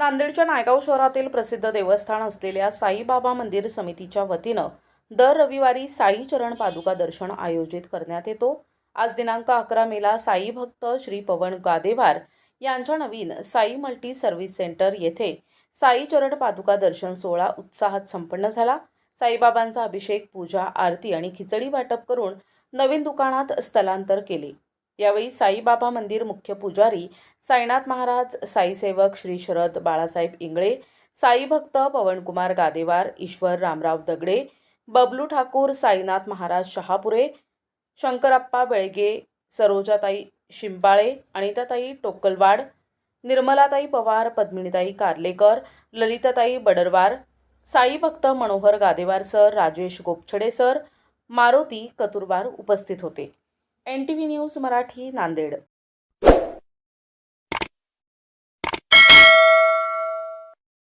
नांदेडच्या नायगाव शहरातील प्रसिद्ध देवस्थान असलेल्या साईबाबा मंदिर समितीच्या वतीनं दर रविवारी साई चरण पादुका दर्शन आयोजित करण्यात येतो। आज दिनांक 11 मेला साई भक्त श्री पवन गादेवार यांच्या नवीन साई मल्टी सर्व्हिस सेंटर येथे साई चरण पादुका दर्शन सोहळा उत्साहात संपन्न झाला। साईबाबांचा अभिषेक, पूजा, आरती आणि खिचडी वाटप करून नवीन दुकानात स्थलांतर केले। यावेळी साईबाबा मंदिर मुख्य पुजारी साईनाथ महाराज, साई सेवक श्री शरद बाळासाहेब इंगळे, साई भक्त पवनकुमार गादेवार, ईश्वर रामराव दगडे, बबलू ठाकूर, साईनाथ महाराज शहापुरे, शंकरप्पा बेळगे, सरोजाताई शिंपाळे, अनिताताई टोकलवाड, निर्मलाताई पवार, पद्मिनीताई कार्लेकर, ललिताताई बडरवार, साई भक्त मनोहर गादेवार सर, राजेश गोपछडे सर, मारुती कतुरवार उपस्थित होते। NTV news Marathi, Nanded.